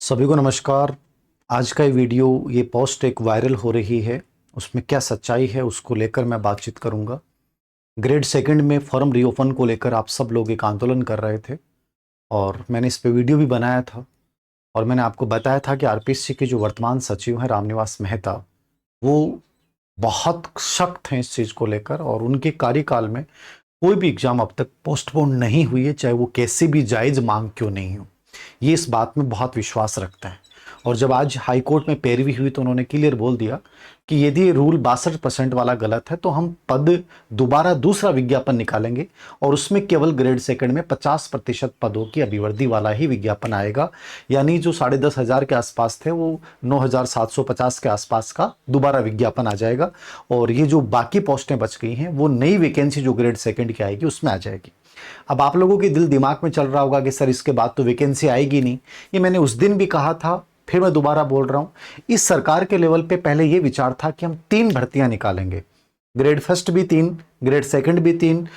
सभी को नमस्कार। आज का ये वीडियो ये पोस्ट एक वायरल हो रही है, उसमें क्या सच्चाई है उसको लेकर मैं बातचीत करूंगा। ग्रेड सेकंड में फॉर्म रीओपन को लेकर आप सब लोग एक आंदोलन कर रहे थे और मैंने इस पे वीडियो भी बनाया था और मैंने आपको बताया था कि आरपीएससी के जो वर्तमान सचिव हैं रामनिवास मेहता, वो बहुत सख्त हैं इस चीज़ को लेकर और उनके कार्यकाल में कोई भी एग्जाम अब तक पोस्टपोन नहीं हुई है, चाहे वो कैसी भी जायज़ मांग क्यों नहीं हो। ये इस बात में बहुत विश्वास रखता है और जब आज हाई कोर्ट में पैरवी हुई तो उन्होंने क्लियर बोल दिया कि यदि ये रूल 62% वाला गलत है तो हम पद दोबारा दूसरा विज्ञापन निकालेंगे और उसमें केवल ग्रेड सेकंड में 50% पदों की अभिवृद्धि वाला ही विज्ञापन आएगा। यानी जो 10,500 के आसपास थे वो 9,750 के आसपास का दोबारा विज्ञापन आ जाएगा और ये जो बाकी पोस्टें बच गई हैं वो नई वैकेंसी जो ग्रेड सेकंड की आएगी उसमें आ जाएगी। अब आप लोगों के दिल दिमाग में चल रहा होगा कि सर इसके बाद तो वैकेंसी आएगी नहीं। ये मैंने उस दिन भी कहा था, फिर मैं दोबारा बोल रहा हूं। इस सरकार के लेवल पे पहले ये विचार था कि हम 3 भर्तियां निकालेंगे, ग्रेड फर्स्ट भी 3, ग्रेड सेकंड भी 3,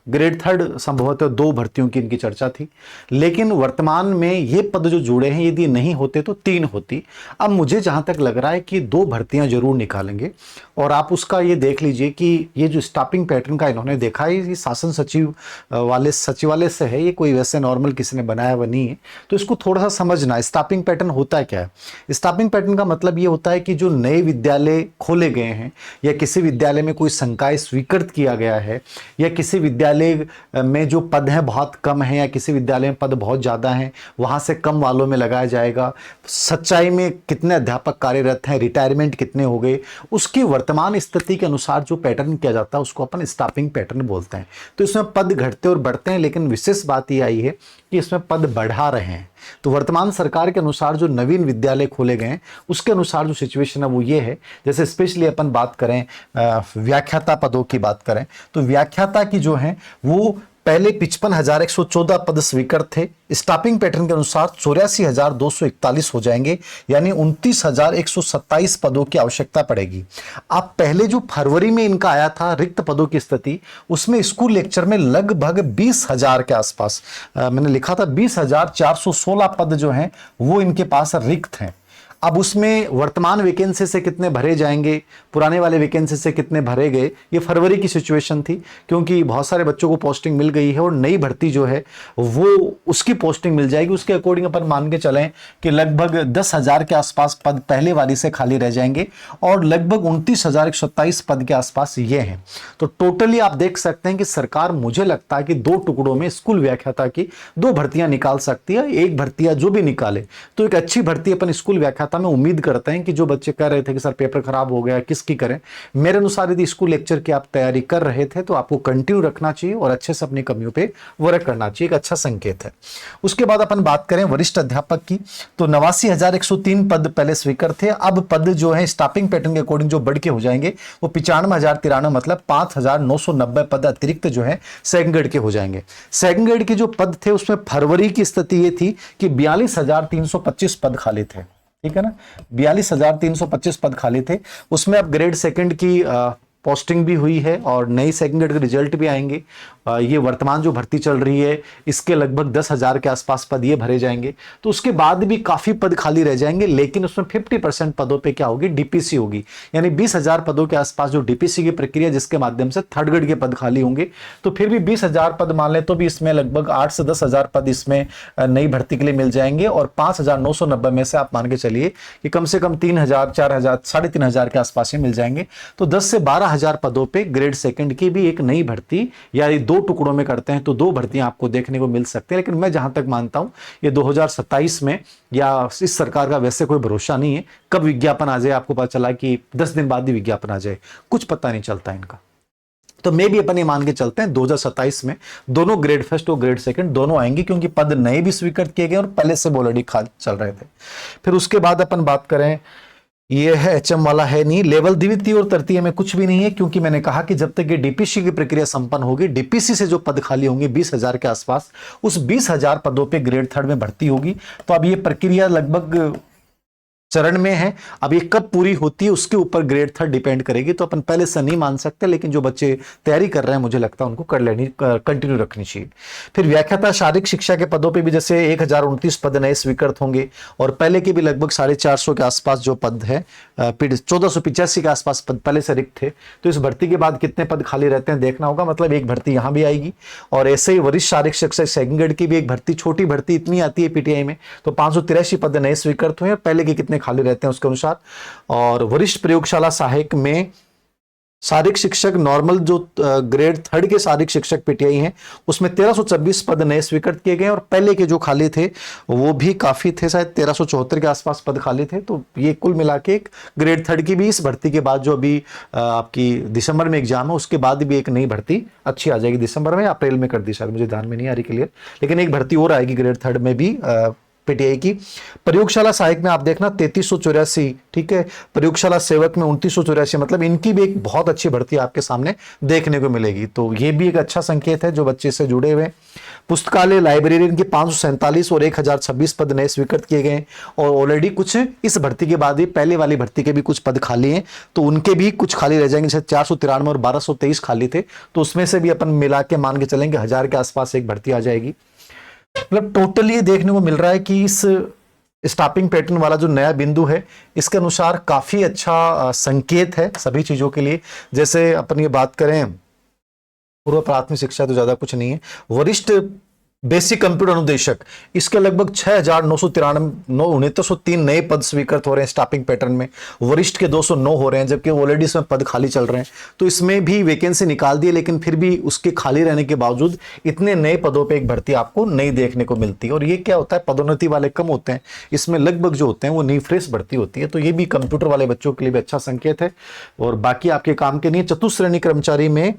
ग्रेड थर्ड संभवतः 2 भर्तियों की इनकी चर्चा थी। लेकिन वर्तमान में ये पद जो जुड़े हैं यदि नहीं होते तो 3 होती। अब मुझे जहां तक लग रहा है कि 2 भर्तियां जरूर निकालेंगे और आप उसका ये देख लीजिए कि ये जो स्टाफिंग पैटर्न का इन्होंने देखा है ये शासन सचिव वाले सचिवालय से है, ये कोई वैसे नॉर्मल किसी ने बनाया हुआ नहीं है। तो इसको थोड़ा सा समझना, स्टाफिंग पैटर्न होता क्या है। स्टाफिंग पैटर्न का मतलब ये होता है कि जो नए विद्यालय खोले गए हैं या किसी विद्यालय में कोई संकाय स्वीकृत किया गया है या किसी विद्यालय में जो पद हैं बहुत कम हैं या किसी विद्यालय में पद बहुत ज़्यादा हैं, वहाँ से कम वालों में लगाया जाएगा। सच्चाई में कितने अध्यापक कार्यरत हैं, रिटायरमेंट कितने हो गए, उसकी वर्तमान स्थिति के अनुसार जो पैटर्न किया जाता है उसको अपन स्टाफिंग पैटर्न बोलते हैं। तो इसमें पद घटते और बढ़ते हैं, लेकिन विशेष बात यह आई है कि इसमें पद बढ़ा रहे हैं। तो वर्तमान सरकार के अनुसार जो नवीन विद्यालय खोले गए हैं उसके अनुसार जो सिचुएशन है वो ये है। जैसे स्पेशली अपन बात करें व्याख्याता पदों की बात करें तो व्याख्याता की जो है वो पहले 55,114 पद स्वीकृत थे। स्टाफिंग पैटर्न के अनुसार 84,241 हो जाएंगे, यानी 29,127 पदों की आवश्यकता पड़ेगी। अब पहले जो फरवरी में इनका आया था रिक्त पदों की स्थिति, उसमें स्कूल लेक्चर में लगभग 20,000 के आसपास मैंने लिखा था 20,416 पद जो हैं वो इनके पास रिक्त हैं। अब उसमें वर्तमान वैकेंसी से कितने भरे जाएंगे, पुराने वाले वैकेंसी से कितने भरे गए, ये फरवरी की सिचुएशन थी क्योंकि बहुत सारे बच्चों को पोस्टिंग मिल गई है और नई भर्ती जो है वो उसकी पोस्टिंग मिल जाएगी। उसके अकॉर्डिंग अपन मान के चलें कि लगभग 10,000 के आसपास पद पहले वाली से खाली रह जाएंगे और लगभग 29,127 पद के आसपास ये हैं। तो टोटली आप देख सकते हैं कि सरकार मुझे लगता है कि 2 टुकड़ों में स्कूल व्याख्याता की 2 भर्तियां निकाल सकती है। एक भर्तियां जो भी निकाले तो एक अच्छी भर्ती अपन स्कूल व्याख्याता में उम्मीद करते हैं कि जो बच्चे कह रहे थे कि सर पेपर खराब हो गया किसकी करें, मेरे अनुसार यदि स्कूल लेक्चर की आप तैयारी कर रहे थे तो आपको कंटिन्यू रखना चाहिए और अच्छे से अपनी कमियों पे वर्क करना चाहिए, एक अच्छा संकेत है। उसके बाद अपन बात करें वरिष्ठ अध्यापक की तो 89,103 पद पहले स्वीकृत थे। अब पद जो है स्टाफिंग पैटर्न के अकॉर्डिंग जो बढ़ के हो जाएंगे वो 95,093 मतलब 5,990 पद अतिरिक्त जो है सेकंड ग्रेड के हो जाएंगे। सेकंड ग्रेड के जो पद थे उसमें फरवरी की स्थिति ये थी कि 42,325 पद खाली थे, ठीक है ना। 42,325 पद खाली थे। उसमें अब ग्रेड सेकंड की पोस्टिंग भी हुई है और नई सेकंड ग्रेड के रिजल्ट भी आएंगे। ये वर्तमान जो भर्ती चल रही है इसके लगभग 10,000 के आसपास पद ये भरे जाएंगे। तो उसके बाद भी काफी पद खाली रह जाएंगे, लेकिन उसमें 50% पदों पे क्या होगी, डीपीसी होगी। यानी 20,000 पदों के आसपास जो डीपीसी की प्रक्रिया जिसके माध्यम से थर्ड ग्रेड के पद खाली होंगे। तो फिर भी 20,000 पद मान ले तो भी इसमें लगभग 8 से 10,000 पद इसमें नई भर्ती के लिए मिल जाएंगे और 5,990 में से आप मान के चलिए कि कम से कम 3,000, 4,000, 3,500 के आसपास ही मिल जाएंगे। तो 10 से 12,000 पदों पे ग्रेड सेकंड की भी एक नई भर्ती या 2 टुकड़ों में करते हैं तो 2 भर्तियां आपको देखने को मिल सकती है। लेकिन मैं जहां तक मानता हूं ये 2027 में या इस सरकार का वैसे कोई भरोसा नहीं है, कब विज्ञापन आ जाए आपको पता चला कि 10 दिन बाद ही विज्ञापन आ जाए, कुछ पता नहीं चलता इनका। तो मे भी अपन ये मान के चलते हैं 2027 में दोनों ग्रेड फर्स्ट और ग्रेड सेकंड दोनों आएंगे क्योंकि पद नए भी स्वीकृत किए गए और पहले से ऑलरेडी चल रहे थे। फिर उसके बाद अपन बात करें, ये है एचएम वाला है नहीं, लेवल द्वितीय और तृतीय में कुछ भी नहीं है क्योंकि मैंने कहा कि जब तक ये डीपीसी की प्रक्रिया संपन्न होगी, डीपीसी से जो पद खाली होंगे 20,000 के आसपास, उस 20,000 पदों पे ग्रेड थर्ड में भर्ती होगी। तो अब ये प्रक्रिया लगभग चरण में है। अब ये कब पूरी होती है उसके ऊपर ग्रेड थर्ड डिपेंड करेगी, तो अपन पहले से नहीं मान सकते, लेकिन जो बच्चे तैयारी कर रहे हैं मुझे लगता है उनको कर लेनी, कंटिन्यू रखनी चाहिए। फिर व्याख्याता शारीरिक शिक्षा के पदों पे भी जैसे 1029 पद नए स्वीकृत होंगे, और पहले के भी लगभग 450 के आसपास जो पद है, 1485 के आसपास पद पहले से रिक्त थे। तो इस भर्ती के बाद कितने पद खाली रहते हैं देखना होगा, मतलब एक भर्ती यहां भी आएगी। और ऐसे ही वरिष्ठ शारीरिक शिक्षक सेकंड ग्रेड की भी एक भर्ती, छोटी भर्ती इतनी आती है पीटीआई में, तो 583 पद नए स्वीकृत हुए, पहले के कितने खाली रहते हैं उसके अनुसार। और वरिष्ठ प्रयोगशाला सहायक में शारीरिक शिक्षक नॉर्मल जो ग्रेड थर्ड के शारीरिक शिक्षक पीटीआई हैं उसमें 1326 पद नए स्वीकृत किए गए, और पहले के जो खाली थे वो भी काफी थे, शायद 1374 के आसपास पद खाली थे। तो ये कुल मिला के एक ग्रेड थर्ड की भी इस भर्ती के बाद जो अभी आपकी दिसंबर में एग्जाम है उसके बाद भी एक नई भर्ती अच्छी आ जाएगी, दिसंबर में या अप्रैल में कर दी शायद, मुझे ध्यान में नहीं आ रही क्लियर, लेकिन एक भर्ती और आएगी ग्रेड थर्ड में भी पीटीआई की। प्रयोगशाला सहायक में आप देखना 3384, ठीक है। प्रयोगशाला सेवक में 2984, मतलब इनकी भी एक बहुत अच्छी भर्ती आपके सामने देखने को मिलेगी। तो ये भी एक अच्छा संकेत है जो बच्चे से जुड़े हुए। पुस्तकालय लाइब्रेरियन की 547 और 1026 पद नए स्वीकृत किए गए, और ऑलरेडी कुछ इस भर्ती के बाद ही पहले वाली भर्ती के भी कुछ पद खाली हैं, तो उनके भी कुछ खाली रह जाएंगे। जैसे 493 और 1223 खाली थे, तो उसमें से भी अपन मिला के मान के चलेंगे 1000 के आसपास एक भर्ती आ जाएगी। मतलब टोटली ये देखने को मिल रहा है कि इस स्टाफिंग पैटर्न वाला जो नया बिंदु है इसके अनुसार काफी अच्छा संकेत है सभी चीजों के लिए। जैसे अपन ये बात करें पूर्व प्राथमिक शिक्षा तो ज्यादा कुछ नहीं है, वरिष्ठ बेसिक कंप्यूटर अनुदेशक इसके लगभग 6903 नए पद स्वीकृत हो रहे हैं स्टाफिंग पैटर्न में, वरिष्ठ के 209 हो रहे हैं, जबकि ऑलरेडी इसमें पद खाली चल रहे हैं। तो इसमें भी वैकेंसी निकाल दी, लेकिन फिर भी उसके खाली रहने के बावजूद इतने नए पदों पे एक भर्ती आपको नहीं देखने को मिलती है। और ये क्या होता है, पदोन्नति वाले कम होते हैं, इसमें लगभग जो होते हैं वो नई फ्रेश भर्ती होती है। तो ये भी कंप्यूटर वाले बच्चों के लिए भी अच्छा संकेत है, और बाकी आपके काम के नहीं। चतुश्रेणी कर्मचारी में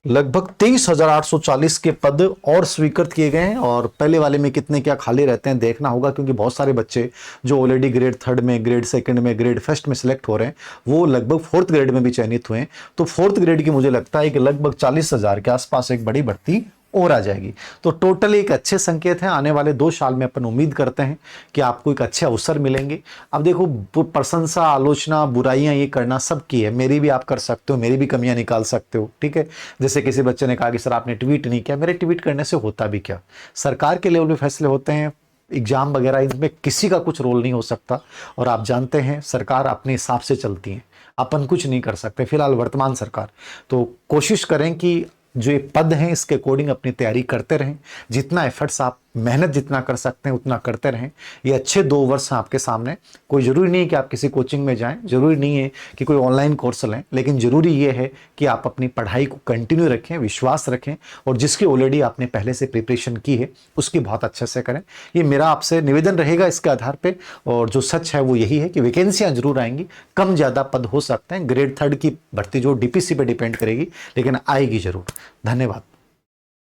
लगभग 23,840 के पद और स्वीकृत किए गए हैं, और पहले वाले में कितने क्या खाली रहते हैं देखना होगा, क्योंकि बहुत सारे बच्चे जो ऑलरेडी ग्रेड थर्ड में, ग्रेड सेकंड में, ग्रेड फर्स्ट में सिलेक्ट हो रहे हैं वो लगभग फोर्थ ग्रेड में भी चयनित हुए हैं। तो फोर्थ ग्रेड की मुझे लगता है कि लगभग 40,000 के आसपास एक बड़ी भर्ती और आ जाएगी। तो टोटली एक अच्छे संकेत हैं। आने वाले 2 साल में अपन उम्मीद करते हैं कि आपको एक अच्छे अवसर मिलेंगे। अब देखो, प्रशंसा, आलोचना, बुराइयां ये करना सबकी है, मेरी भी आप कर सकते हो, मेरी भी कमियां निकाल सकते हो, ठीक है। जैसे किसी बच्चे ने कहा कि सर आपने ट्वीट नहीं किया, मेरे ट्वीट करने से होता भी क्या, सरकार के लेवल पे फैसले होते हैं, एग्जाम वगैरह इनमें किसी का कुछ रोल नहीं हो सकता। और आप जानते हैं सरकार अपने हिसाब से चलती है, अपन कुछ नहीं कर सकते फिलहाल वर्तमान सरकार। तो कोशिश करें कि जो ये पद हैं इसके अकॉर्डिंग अपनी तैयारी करते रहें, जितना एफर्ट्स आप मेहनत जितना कर सकते हैं उतना करते रहें। ये अच्छे 2 वर्ष हैं आपके सामने, कोई ज़रूरी नहीं है कि आप किसी कोचिंग में जाएं, ज़रूरी नहीं है कि कोई ऑनलाइन कोर्स लें, लेकिन ज़रूरी ये है कि आप अपनी पढ़ाई को कंटिन्यू रखें, विश्वास रखें, और जिसकी ऑलरेडी आपने पहले से प्रिपरेशन की है उसकी बहुत अच्छे से करें। ये मेरा आपसे निवेदन रहेगा इसके आधार पर। और जो सच है वो यही है कि वैकेंसियाँ जरूर आएंगी, कम ज़्यादा पद हो सकते हैं, ग्रेड थर्ड की भर्ती जो डीपीसी पर डिपेंड करेगी, लेकिन आएगी जरूर। धन्यवाद।